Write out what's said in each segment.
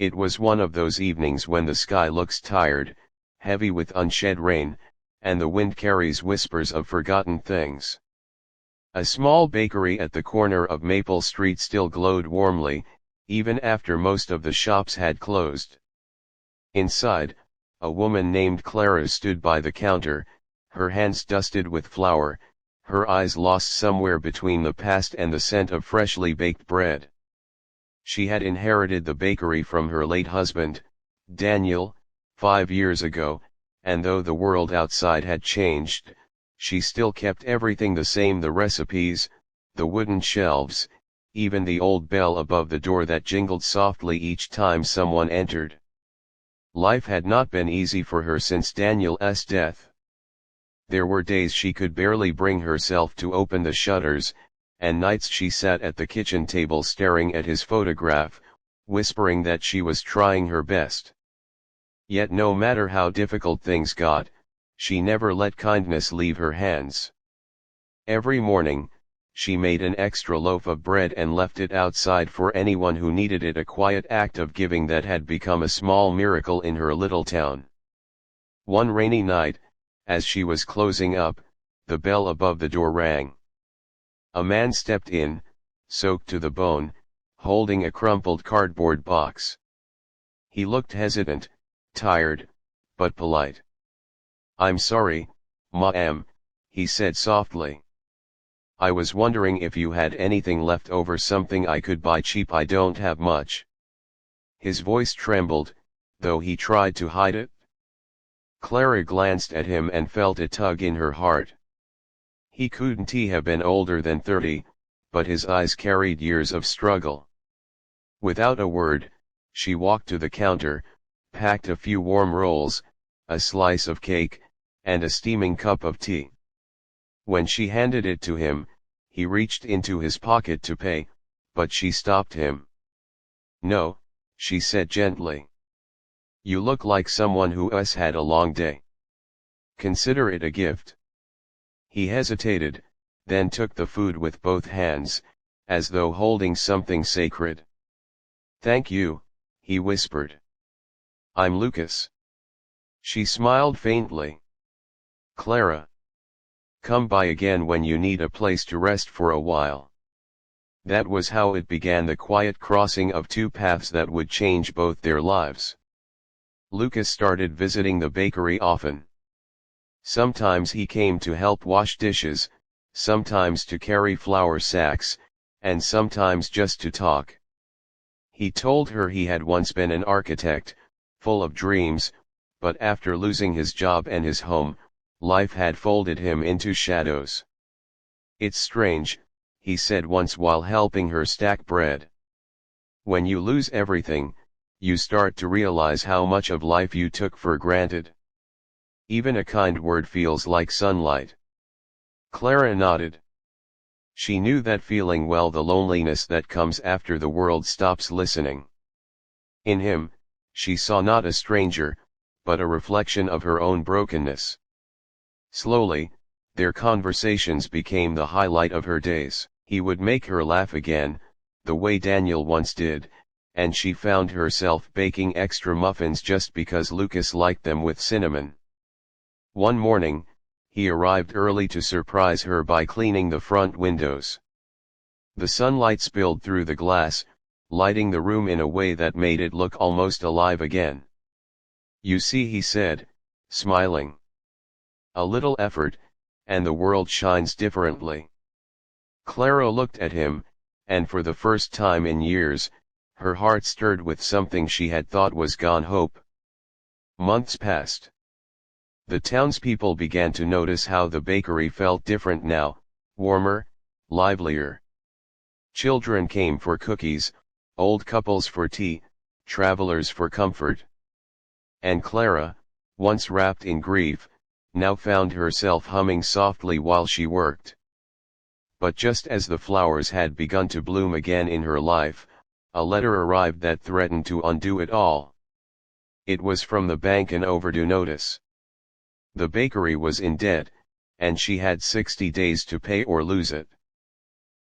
It was one of those evenings when the sky looks tired, heavy with unshed rain, and the wind carries whispers of forgotten things. A small bakery at the corner of Maple Street still glowed warmly, even after most of the shops had closed. Inside, a woman named Clara stood by the counter, her hands dusted with flour, her eyes lost somewhere between the past and the scent of freshly baked bread. She had inherited the bakery from her late husband, Daniel, 5 years ago, and though the world outside had changed, she still kept everything the same: the recipes, the wooden shelves, even the old bell above the door that jingled softly each time someone entered. Life had not been easy for her since Daniel's death. There were days she could barely bring herself to open the shutters, and nights she sat at the kitchen table staring at his photograph, whispering that she was trying her best. Yet no matter how difficult things got, she never let kindness leave her hands. Every morning, she made an extra loaf of bread and left it outside for anyone who needed it, a quiet act of giving that had become a small miracle in her little town. One rainy night, as she was closing up, the bell above the door rang. A man stepped in, soaked to the bone, holding a crumpled cardboard box. He looked hesitant, tired, but polite. "I'm sorry, ma'am," he said softly. "I was wondering if you had anything left over, something I could buy cheap. I don't have much." His voice trembled, though he tried to hide it. Clara glanced at him and felt a tug in her heart. He couldn't have been older than 30, but his eyes carried years of struggle. Without a word, she walked to the counter, packed a few warm rolls, a slice of cake, and a steaming cup of tea. When she handed it to him, he reached into his pocket to pay, but she stopped him. "No," she said gently. "You look like someone who's had a long day. Consider it a gift." He hesitated, then took the food with both hands, as though holding something sacred. "Thank you," he whispered. "I'm Lucas." She smiled faintly. "Clara. Come by again when you need a place to rest for a while." That was how it began, the quiet crossing of two paths that would change both their lives. Lucas started visiting the bakery often. Sometimes he came to help wash dishes, sometimes to carry flour sacks, and sometimes just to talk. He told her he had once been an architect, full of dreams, but after losing his job and his home, life had folded him into shadows. "It's strange," he said once while helping her stack bread. "When you lose everything, you start to realize how much of life you took for granted. Even a kind word feels like sunlight." Clara nodded. She knew that feeling well, the loneliness that comes after the world stops listening. In him, she saw not a stranger, but a reflection of her own brokenness. Slowly, their conversations became the highlight of her days. He would make her laugh again, the way Daniel once did, and she found herself baking extra muffins just because Lucas liked them with cinnamon. One morning, he arrived early to surprise her by cleaning the front windows. The sunlight spilled through the glass, lighting the room in a way that made it look almost alive again. "You see," he said, smiling. "A little effort, and the world shines differently." Clara looked at him, and for the first time in years, her heart stirred with something she had thought was gone: hope. Months passed. The townspeople began to notice how the bakery felt different now, warmer, livelier. Children came for cookies, old couples for tea, travelers for comfort. And Clara, once wrapped in grief, now found herself humming softly while she worked. But just as the flowers had begun to bloom again in her life, a letter arrived that threatened to undo it all. It was from the bank, an overdue notice. The bakery was in debt, and she had 60 days to pay or lose it.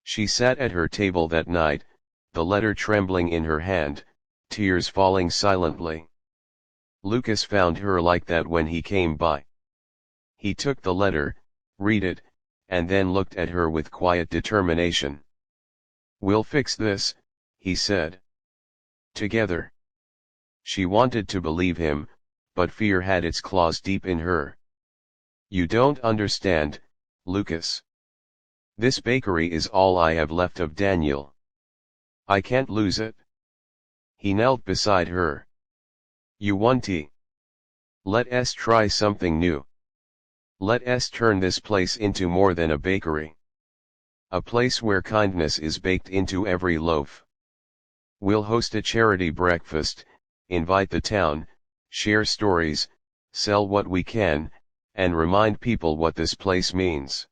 She sat at her table that night, the letter trembling in her hand, tears falling silently. Lucas found her like that when he came by. He took the letter, read it, and then looked at her with quiet determination. "We'll fix this," he said. "Together." She wanted to believe him, but fear had its claws deep in her. "You don't understand, Lucas. This bakery is all I have left of Daniel. I can't lose it." He knelt beside her. "You want tea? Let us try something new. Let us turn this place into more than a bakery. A place where kindness is baked into every loaf. We'll host a charity breakfast, invite the town, share stories, sell what we can, and remind people what this place means."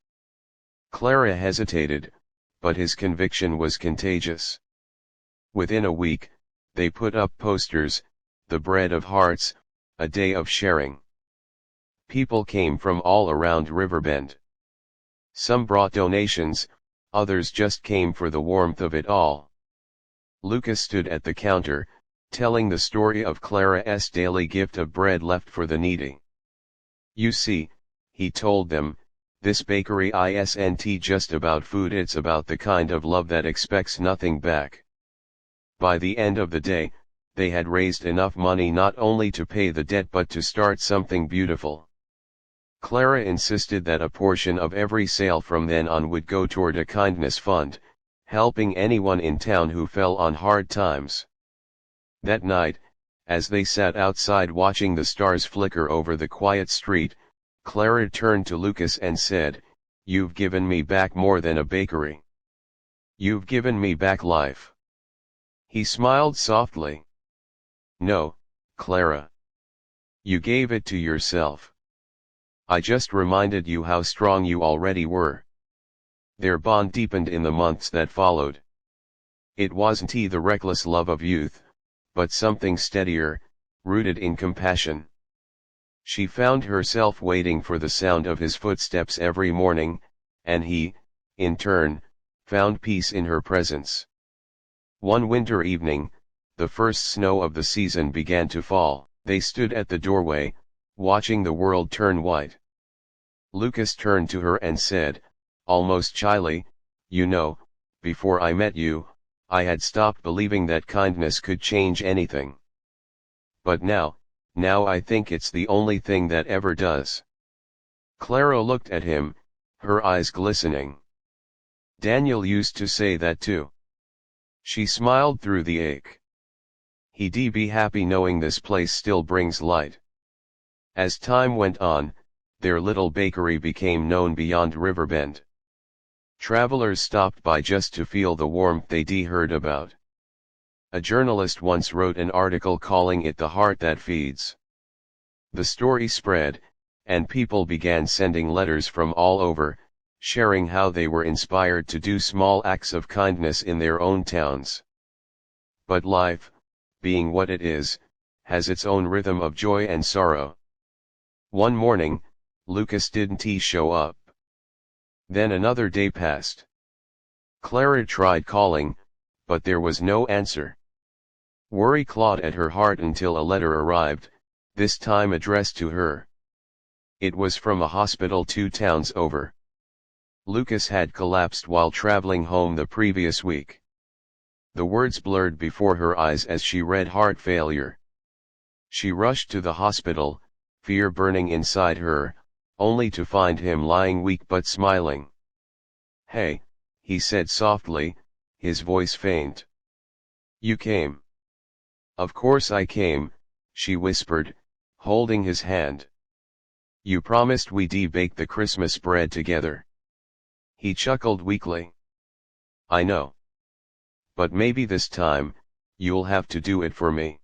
Clara hesitated, but his conviction was contagious. Within a week, they put up posters, "The Bread of Hearts, a day of sharing." People came from all around Riverbend. Some brought donations, others just came for the warmth of it all. Lucas stood at the counter, telling the story of Clara's daily gift of bread left for the needy. "You see," he told them, "this bakery isn't just about food, it's about the kind of love that expects nothing back." By the end of the day, they had raised enough money not only to pay the debt but to start something beautiful. Clara insisted that a portion of every sale from then on would go toward a kindness fund, helping anyone in town who fell on hard times. That night, as they sat outside watching the stars flicker over the quiet street, Clara turned to Lucas and said, "You've given me back more than a bakery. You've given me back life." He smiled softly. "No, Clara. You gave it to yourself. I just reminded you how strong you already were." Their bond deepened in the months that followed. It wasn't the reckless love of youth, but something steadier, rooted in compassion. She found herself waiting for the sound of his footsteps every morning, and he, in turn, found peace in her presence. One winter evening, the first snow of the season began to fall. They stood at the doorway, watching the world turn white. Lucas turned to her and said, almost shyly, "You know, before I met you, I had stopped believing that kindness could change anything. But now I think it's the only thing that ever does." Clara looked at him, her eyes glistening. "Daniel used to say that too." She smiled through the ache. "He'd be happy knowing this place still brings light." As time went on, their little bakery became known beyond Riverbend. Travelers stopped by just to feel the warmth they'd heard about. A journalist once wrote an article calling it the heart that feeds. The story spread, and people began sending letters from all over, sharing how they were inspired to do small acts of kindness in their own towns. But life, being what it is, has its own rhythm of joy and sorrow. One morning, Lucas didn't show up. Then another day passed. Clara tried calling, but there was no answer. Worry clawed at her heart until a letter arrived, this time addressed to her. It was from a hospital 2 towns over. Lucas had collapsed while traveling home the previous week. The words blurred before her eyes as she read heart failure. She rushed to the hospital, fear burning inside her, only to find him lying weak but smiling. "Hey," he said softly, his voice faint. "You came." "Of course I came," she whispered, holding his hand. "You promised we'd bake the Christmas bread together." He chuckled weakly. "I know. But maybe this time, you'll have to do it for me."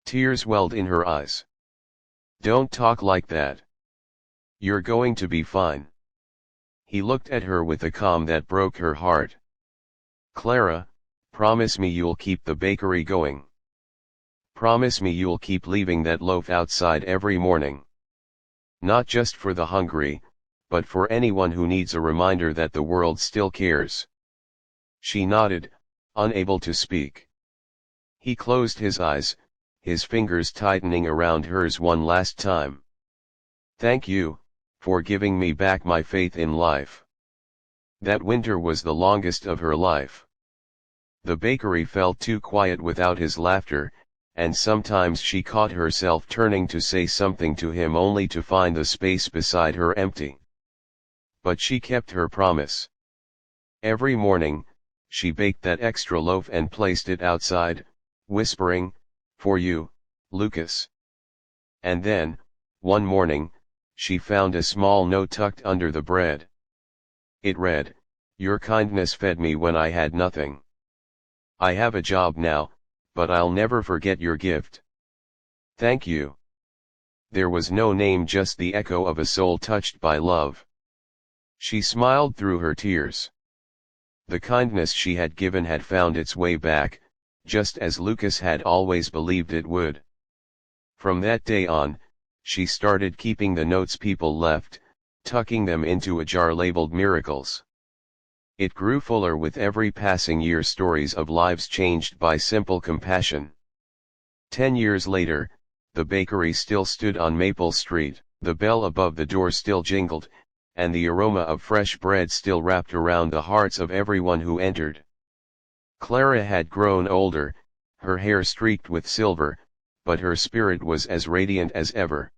Tears welled in her eyes. "Don't talk like that. You're going to be fine." He looked at her with a calm that broke her heart. "Clara, promise me you'll keep the bakery going. Promise me you'll keep leaving that loaf outside every morning. Not just for the hungry, but for anyone who needs a reminder that the world still cares." She nodded, unable to speak. He closed his eyes, his fingers tightening around hers one last time. "Thank you, for giving me back my faith in life." That winter was the longest of her life. The bakery felt too quiet without his laughter, and sometimes she caught herself turning to say something to him only to find the space beside her empty. But she kept her promise. Every morning, she baked that extra loaf and placed it outside, whispering, "For you, Lucas." And then, one morning, she found a small note tucked under the bread. It read, "Your kindness fed me when I had nothing. I have a job now, but I'll never forget your gift. Thank you." There was no name, just the echo of a soul touched by love. She smiled through her tears. The kindness she had given had found its way back, just as Lucas had always believed it would. From that day on, she started keeping the notes people left, tucking them into a jar labeled miracles. It grew fuller with every passing year, stories of lives changed by simple compassion. 10 years later, the bakery still stood on Maple Street, the bell above the door still jingled, and the aroma of fresh bread still wrapped around the hearts of everyone who entered. Clara had grown older, her hair streaked with silver, but her spirit was as radiant as ever.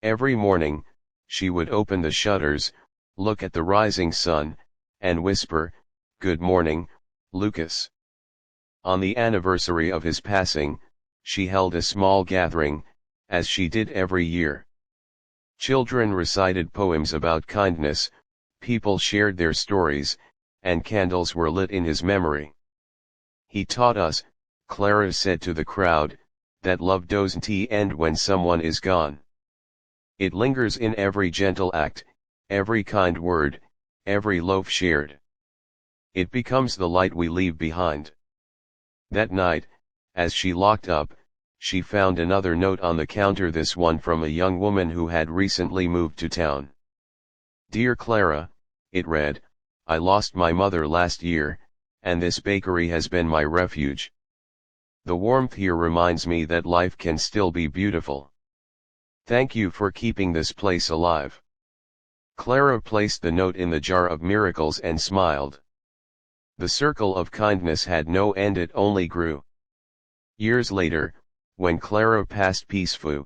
Every morning, she would open the shutters, look at the rising sun, and whisper, "Good morning, Lucas." On the anniversary of his passing, she held a small gathering, as she did every year. Children recited poems about kindness, people shared their stories, and candles were lit in his memory. "He taught us," Clara said to the crowd, "that love doesn't end when someone is gone. It lingers in every gentle act, every kind word, every loaf shared. It becomes the light we leave behind." That night, as she locked up, she found another note on the counter, this one from a young woman who had recently moved to town. "Dear Clara," it read, "I lost my mother last year, and this bakery has been my refuge. The warmth here reminds me that life can still be beautiful. Thank you for keeping this place alive." Clara placed the note in the jar of miracles and smiled. The circle of kindness had no end, it only grew. Years later, when Clara passed peacefully